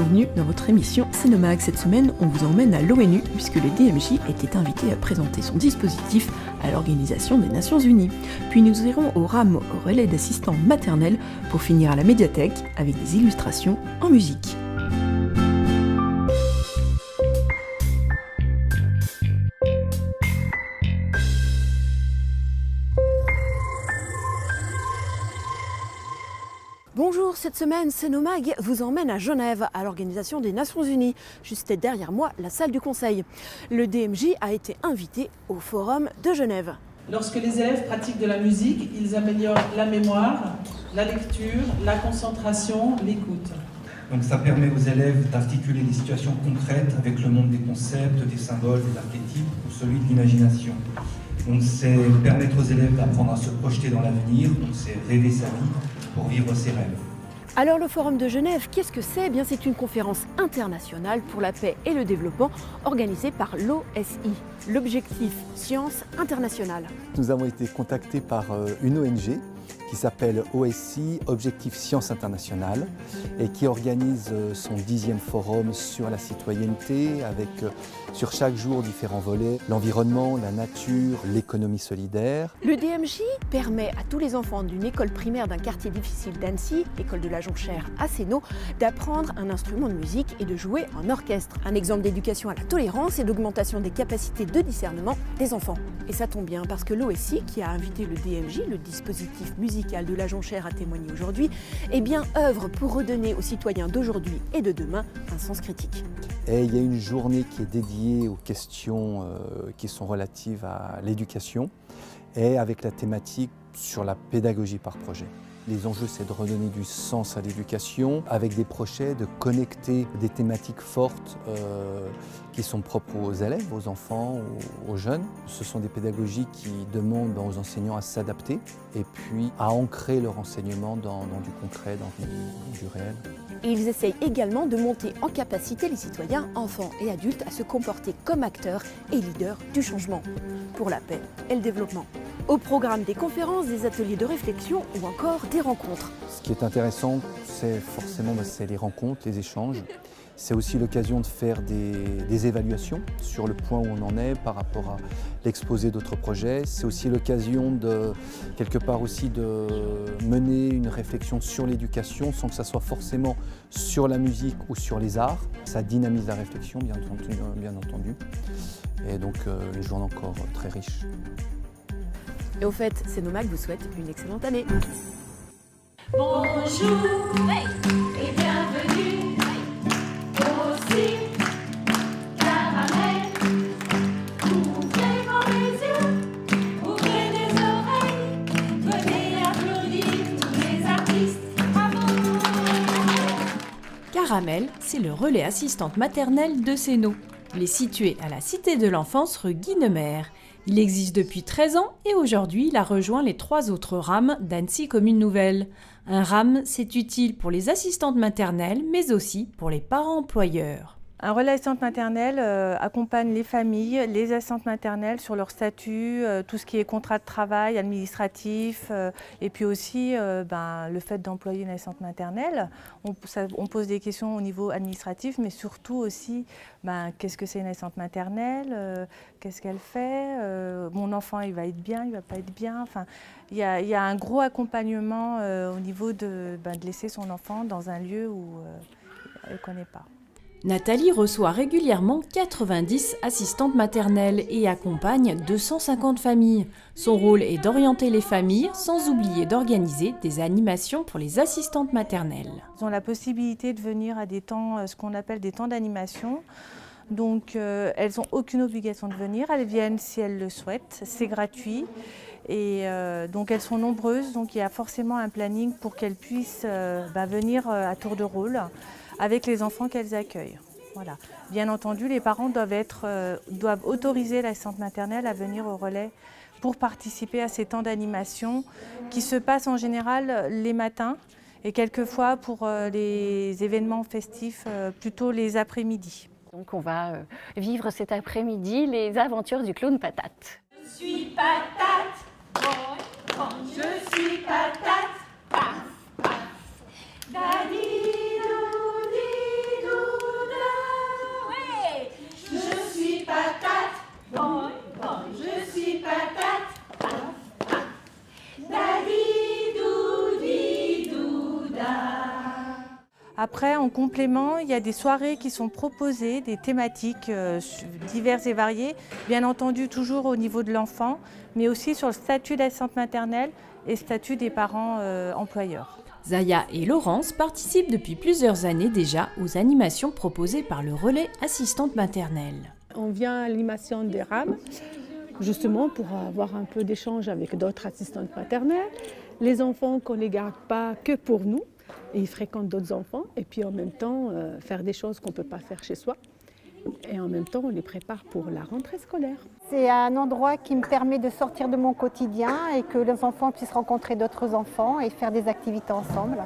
bienvenue dans votre émission Cénomag. Cette semaine, on vous emmène à l'ONU puisque le DMJ était invité à présenter son dispositif à l'Organisation des Nations Unies. Puis nous irons au RAM, au relais d'assistants maternels, pour finir à la médiathèque avec des illustrations en musique. Bonjour, cette semaine, Cénomag vous emmène à Genève, à l'Organisation des Nations Unies. Juste derrière moi, la salle du Conseil. Le DMJ a été invité au Forum de Genève. Lorsque les élèves pratiquent de la musique, ils améliorent la mémoire, la lecture, la concentration, l'écoute. Donc ça permet aux élèves d'articuler des situations concrètes avec le monde des concepts, des symboles, des archétypes ou celui de l'imagination. Donc c'est permettre aux élèves d'apprendre à se projeter dans l'avenir, donc c'est rêver sa vie pour vivre ses rêves. Alors le Forum de Genève, qu'est-ce que c'est ? C'est une conférence internationale pour la paix et le développement organisée par l'OSI, l'Objectif Science Internationale. Nous avons été contactés par une ONG qui s'appelle OSI, Objectif Science Internationale, et qui organise son 10e forum sur la citoyenneté, avec sur chaque jour différents volets, l'environnement, la nature, l'économie solidaire. Le DMJ permet à tous les enfants d'une école primaire d'un quartier difficile d'Annecy, l'école de la Jonchère à Sénaux, d'apprendre un instrument de musique et de jouer en orchestre. Un exemple d'éducation à la tolérance et d'augmentation des capacités de discernement des enfants. Et ça tombe bien parce que l'OSI, qui a invité le DMJ, le dispositif musical de la Jonchère à témoigner aujourd'hui, œuvre pour redonner aux citoyens d'aujourd'hui et de demain un sens critique. Et il y a une journée qui est dédiée aux questions qui sont relatives à l'éducation et avec la thématique sur la pédagogie par projet. Les enjeux, c'est de redonner du sens à l'éducation avec des projets, de connecter des thématiques fortes qui sont propres aux élèves, aux enfants, aux jeunes. Ce sont des pédagogies qui demandent aux enseignants à s'adapter et puis à ancrer leur enseignement dans du concret, dans du réel. Et ils essayent également de monter en capacité les citoyens, enfants et adultes, à se comporter comme acteurs et leaders du changement pour la paix et le développement. Au programme des conférences, des ateliers de réflexion ou encore des rencontres. Ce qui est intéressant, c'est forcément les rencontres, les échanges. C'est aussi l'occasion de faire des évaluations sur le point où on en est par rapport à l'exposé d'autres projets. C'est aussi l'occasion de, quelque part aussi, de mener une réflexion sur l'éducation sans que ça soit forcément sur la musique ou sur les arts. Ça dynamise la réflexion, bien entendu. Et donc une journée encore très riche. Et au fait, Cénomag vous souhaite une excellente année. Bonjour et bienvenue aussi Caramel. Ouvrez vos yeux, ouvrez les oreilles, venez applaudir tous les artistes. Bravo! Caramel, c'est le relais assistante maternelle de Sénaux. Il est situé à la Cité de l'Enfance rue Guinemer. Il existe depuis 13 ans et aujourd'hui, il a rejoint les 3 autres RAM d'Annecy Commune Nouvelle. Un RAM, c'est utile pour les assistantes maternelles, mais aussi pour les parents employeurs. Un relais assistante maternelle accompagne les familles, les assistantes maternelles sur leur statut, tout ce qui est contrat de travail, administratif, et puis aussi le fait d'employer une assistante maternelle. On pose des questions au niveau administratif, mais surtout aussi qu'est-ce que c'est une assistante maternelle, qu'est-ce qu'elle fait, mon enfant il va être bien, il va pas être bien. Enfin, il y a un gros accompagnement au niveau de laisser son enfant dans un lieu où elle ne connaît pas. Nathalie reçoit régulièrement 90 assistantes maternelles et accompagne 250 familles. Son rôle est d'orienter les familles sans oublier d'organiser des animations pour les assistantes maternelles. Ils ont la possibilité de venir à des temps, ce qu'on appelle des temps d'animation. Donc elles n'ont aucune obligation de venir, elles viennent si elles le souhaitent, c'est gratuit. Et donc elles sont nombreuses, donc il y a forcément un planning pour qu'elles puissent venir à tour de rôle avec les enfants qu'elles accueillent. Voilà. Bien entendu, les parents doivent autoriser l'assistante maternelle à venir au relais pour participer à ces temps d'animation qui se passent en général les matins et quelquefois pour les événements festifs plutôt les après-midi. Donc on va vivre cet après-midi les aventures du clown Patate. Je suis patate, je suis patate, paf, paf. Dadidou, didou, Après, en complément, il y a des soirées qui sont proposées, des thématiques diverses et variées, bien entendu toujours au niveau de l'enfant, mais aussi sur le statut d'assistante maternelle et le statut des parents employeurs. Zaya et Laurence participent depuis plusieurs années déjà aux animations proposées par le relais assistante maternelle. On vient à l'animation des rames, justement pour avoir un peu d'échange avec d'autres assistantes maternelles. Les enfants qu'on ne les garde pas que pour nous, et ils fréquentent d'autres enfants, et puis en même temps faire des choses qu'on ne peut pas faire chez soi. Et en même temps, on les prépare pour la rentrée scolaire. C'est un endroit qui me permet de sortir de mon quotidien et que les enfants puissent rencontrer d'autres enfants et faire des activités ensemble.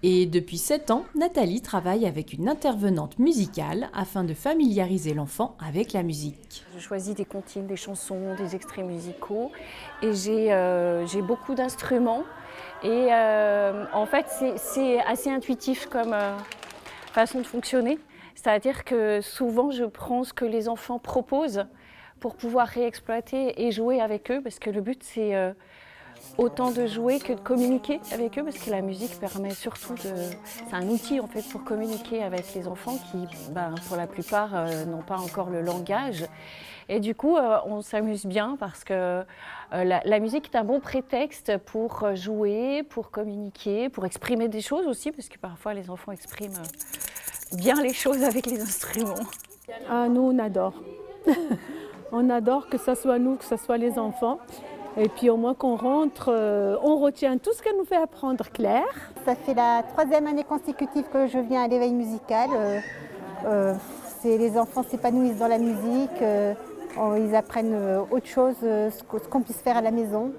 Et depuis 7 ans, Nathalie travaille avec une intervenante musicale afin de familiariser l'enfant avec la musique. Je choisis des comptines, des chansons, des extraits musicaux et j'ai beaucoup d'instruments. Et en fait, c'est assez intuitif comme façon de fonctionner. C'est-à-dire que souvent, je prends ce que les enfants proposent pour pouvoir réexploiter et jouer avec eux, parce que le but, c'est autant de jouer que de communiquer avec eux, parce que la musique permet surtout de... C'est un outil, en fait, pour communiquer avec les enfants qui, pour la plupart, n'ont pas encore le langage. Et du coup, on s'amuse bien parce que la musique est un bon prétexte pour jouer, pour communiquer, pour exprimer des choses aussi, parce que parfois, les enfants expriment bien les choses avec les instruments. Ah, nous, on adore. On adore que ce soit nous, que ce soit les enfants. Et puis au moins qu'on rentre, on retient tout ce qu'elle nous fait apprendre, Claire. Ça fait la 3e année consécutive que je viens à l'éveil musical. Les enfants s'épanouissent dans la musique, ils apprennent autre chose, ce qu'on puisse faire à la maison.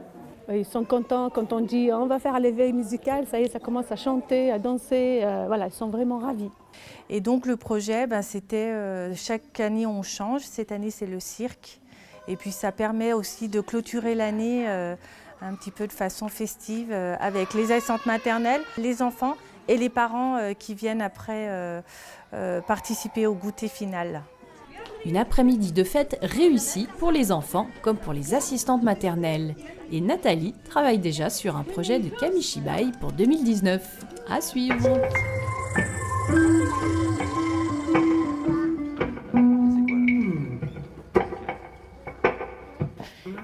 Ils sont contents quand on dit on va faire l'éveil musical, ça y est, ça commence à chanter, à danser, voilà, ils sont vraiment ravis. Et donc le projet, c'était chaque année on change, cette année c'est le cirque. Et puis ça permet aussi de clôturer l'année un petit peu de façon festive avec les assistantes maternelles, les enfants et les parents qui viennent après participer au goûter final. Une après-midi de fête réussie pour les enfants comme pour les assistantes maternelles. Et Nathalie travaille déjà sur un projet de Kamishibai pour 2019. À suivre!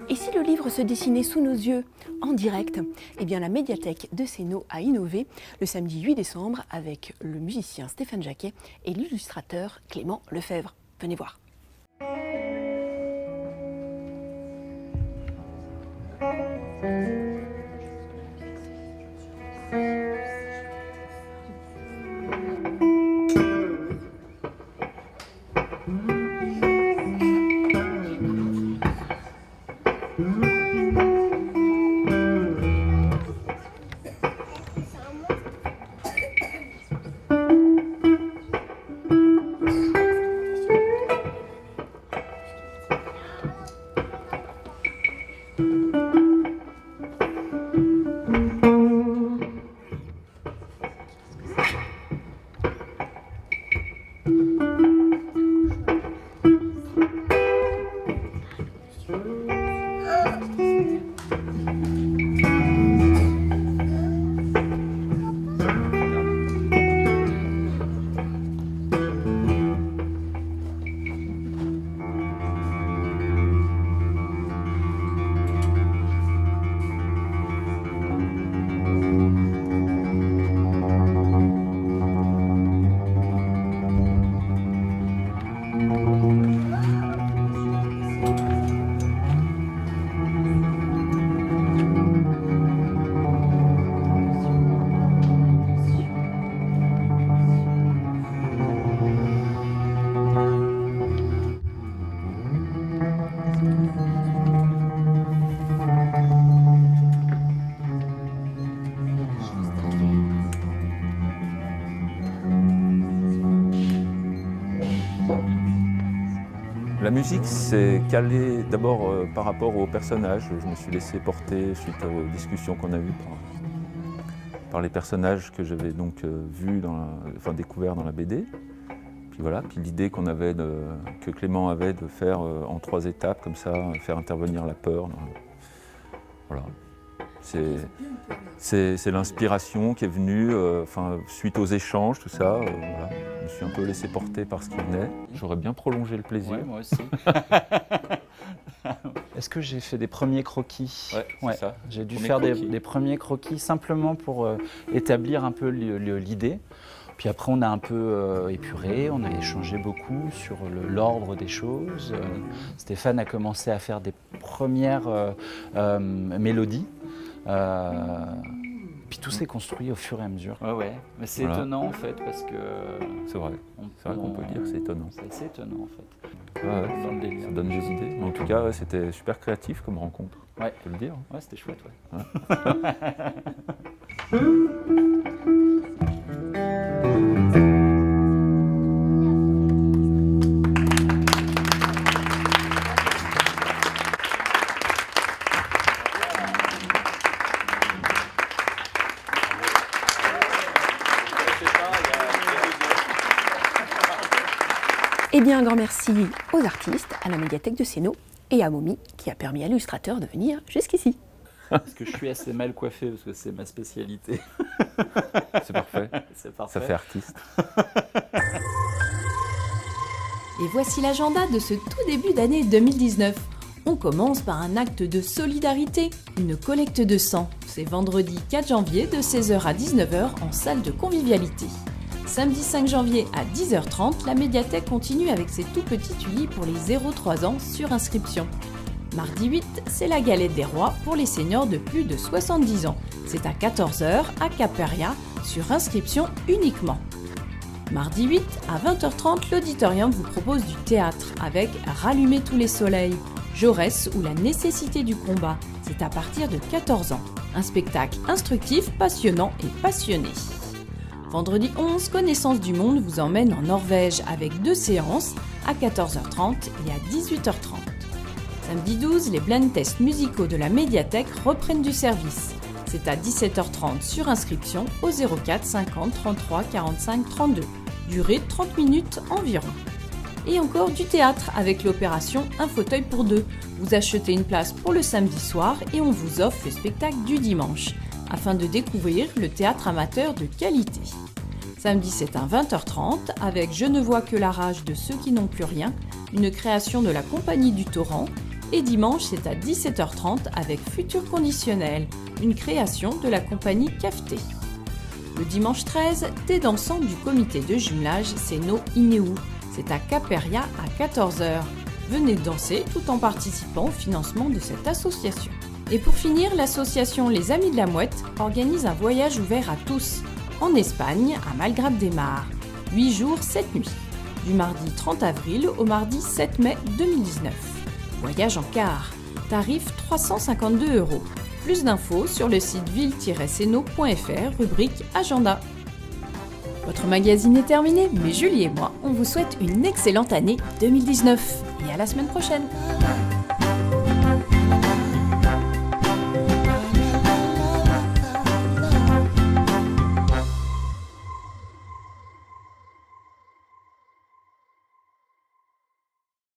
Et si le livre se dessinait sous nos yeux en direct, eh bien la médiathèque de Sénaux a innové le samedi 8 décembre avec le musicien Stéphane Jacquet et l'illustrateur Clément Lefebvre. Venez voir. La musique s'est calée d'abord par rapport aux personnages. Je me suis laissé porter suite aux discussions qu'on a eues par les personnages que j'avais donc vus, découverts dans la BD. Puis voilà, puis l'idée que Clément avait de faire en 3 étapes comme ça, faire intervenir la peur. Voilà. C'est l'inspiration qui est venue suite aux échanges, tout ça. Voilà. Je me suis un peu laissé porter par ce qui venait. J'aurais bien prolongé le plaisir. Ouais, moi aussi. Est-ce que j'ai fait des premiers croquis? Ouais, c'est ça. J'ai dû faire des premiers croquis simplement pour établir un peu l'idée. Puis après, on a un peu épuré, on a échangé beaucoup sur l'ordre des choses. Stéphane a commencé à faire des premières mélodies. Puis tout s'est construit au fur et à mesure. Ouais. Mais c'est étonnant en fait parce que... C'est vrai. C'est vrai qu'on peut dire que c'est étonnant. C'est assez étonnant en fait. Dans le délire. Ça donne des idées. Mais en tout cas, c'était super créatif comme rencontre. Ouais. On peut le dire. Ouais, c'était chouette. Eh bien, un grand merci aux artistes, à la médiathèque de Sénaux et à Momi qui a permis à l'illustrateur de venir jusqu'ici. Parce que je suis assez mal coiffé, parce que c'est ma spécialité. C'est parfait. C'est parfait. Ça fait artiste. Et voici l'agenda de ce tout début d'année 2019. On commence par un acte de solidarité, une collecte de sang. C'est vendredi 4 janvier de 16h à 19h en salle de convivialité. Samedi 5 janvier à 10h30, la médiathèque continue avec ses tout petits tuiles pour les 0-3 ans sur inscription. Mardi 8, c'est la galette des rois pour les seniors de plus de 70 ans. C'est à 14h à Caperia, sur inscription uniquement. Mardi 8, à 20h30, l'auditorium vous propose du théâtre avec Rallumer tous les soleils, Jaurès ou la nécessité du combat. C'est à partir de 14 ans. Un spectacle instructif, passionnant et passionné. Vendredi 11, Connaissance du Monde vous emmène en Norvège avec 2 séances à 14h30 et à 18h30. Samedi 12, les blind tests musicaux de la médiathèque reprennent du service. C'est à 17h30 sur inscription au 04 50 33 45 32. Durée 30 minutes environ. Et encore du théâtre avec l'opération Un fauteuil pour deux. Vous achetez une place pour le samedi soir et on vous offre le spectacle du dimanche, afin de découvrir le théâtre amateur de qualité. Samedi, c'est à 20h30 avec Je ne vois que la rage de ceux qui n'ont plus rien, une création de la Compagnie du Torrent. Et dimanche, c'est à 17h30 avec Futur Conditionnel, une création de la Compagnie Cafeté. Le dimanche 13, thé dansant du comité de jumelage Sénaux Inéou. C'est à Caperia à 14h. Venez danser tout en participant au financement de cette association. Et pour finir, l'association Les Amis de la Mouette organise un voyage ouvert à tous, en Espagne, à Malgrave des Mares. 8 jours, 7 nuits. Du mardi 30 avril au mardi 7 mai 2019. Voyage en car. Tarif 352 €. Plus d'infos sur le site ville-sénaux.fr, rubrique Agenda. Votre magazine est terminé, mais Julie et moi, on vous souhaite une excellente année 2019. Et à la semaine prochaine.